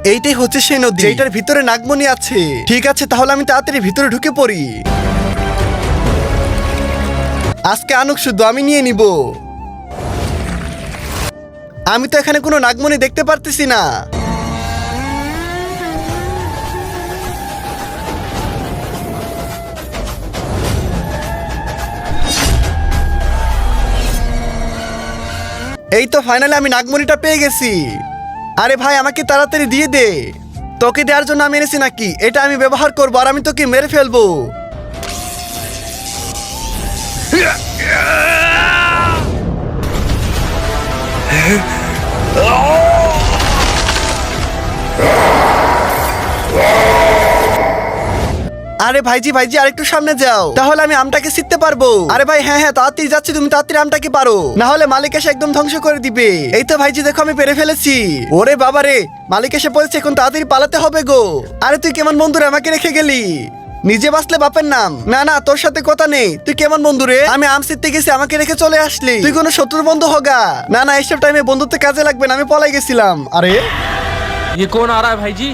এইটাই হচ্ছে সেই নদী যেটার ভিতরে নাগমণি আছে। ঠিক আছে, তাহলে আমি তাড়াতাড়ি ভিতরে ঢুকে পড়ি। আজকে আনুক শুধু আমি নিয়ে নিব। আমি তো এখানে কোনো নাগমণি দেখতে পারতেছি না। এই তো ফাইনালি আমি নাগমণিটা পেয়ে গেছি। আরে ভাই আমাকে তাড়াতাড়ি দিয়ে দে। তোকে দেওয়ার জন্য আমি এনেছি নাকি? এটা আমি ব্যবহার করবো আর আমি তোকে মেরে ফেলবো। আরে ভাইজি ভাইজি আরেকটু সামনে যাও, তাহলে আমি আমটাকে ছিঁড়তে পারবো। আরে ভাই হ্যাঁ হ্যাঁ তাড়াতাড়ি যাচ্ছি, তুমি তাড়াতাড়ি আমটাকে পারো, না হলে মালিক এসে একদম ধ্বংস করে দিবে। এই তো ভাইজি দেখো আমি পেরে ফেলেছি। ওরে বাবা রে, মালিক এসে বলছে এখন তাড়াতাড়ি পালাতে হবে গো। আরে তুই কেমন বন্ধু রে, আমাকে রেখে গেলি? নিজে বাঁচলে বাপের নাম। না না তোর সাথে কথা নেই। তুই কেমন বন্ধু রে? আমি আম ছিঁড়তে গেছি, আমাকে রেখে চলে আসলি। তুই কোনো শত্রুর বন্ধু হগা? না না এইসব টাইমে বন্ধুত্ব কাজে লাগবে না, আমি পলাই গেছিলাম। আরে ये कौन आ रहा है भाई जी?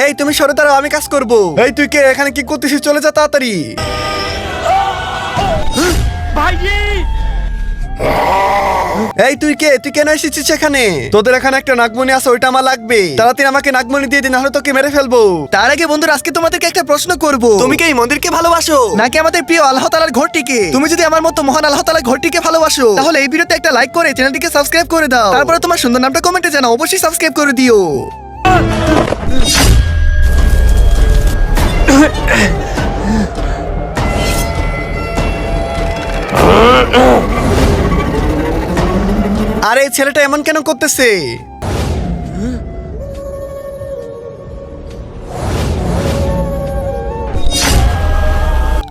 এই তুমি সরে দাঁড়াও, আমি কাজ করব। এই তুই কে? এখানে কি করতেছিস? চলে যা তাড়াতাড়ি। भाई जी এই তুই কে? তুই কেন এসেছিস এখানে? তোদের এখানে একটা নাগমণি আছে, ওইটা আমার লাগবে। তাড়াতাড়ি আমাকে নাগমণি দিয়ে দিন, নাহলে তোকে মেরে ফেলবো। তার আগে বন্ধুরা আজকে তোমাদেরকে একটা প্রশ্ন করব। তুমি কি এই মন্দিরকে ভালোবাসো নাকি আমাদের প্রিয় আল্লাহ তাআলার ঘরটিকে? তুমি যদি আমার মতো মহান আল্লাহ তাআলার ঘরটিকে ভালোবাসো তাহলে এই ভিডিওতে একটা লাইক করে চ্যানেলটিকে সাবস্ক্রাইব করে দাও। তারপরে তোমার সুন্দর নামটা কমেন্টে জানাও, অবশ্যই সাবস্ক্রাইব করে দিও। আরে এই ছেলেটা এমন কেন করতেছে?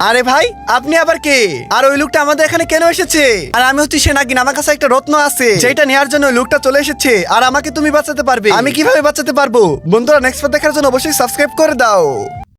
আরে ভাই আপনি আবার কে? আর ওই লোকটা আমাদের এখানে কেন এসেছে? আর আমি হচ্ছি সে নাগিন, আমার কাছে একটা রত্ন আছে যেটা নেওয়ার জন্য ওই লোকটা চলে এসেছে। আর আমাকে তুমি বাঁচাতে পারবে? আমি কিভাবে বাঁচাতে পারবো? বন্ধুরা নেক্সট পার্ট দেখার জন্য অবশ্যই সাবস্ক্রাইব করে দাও।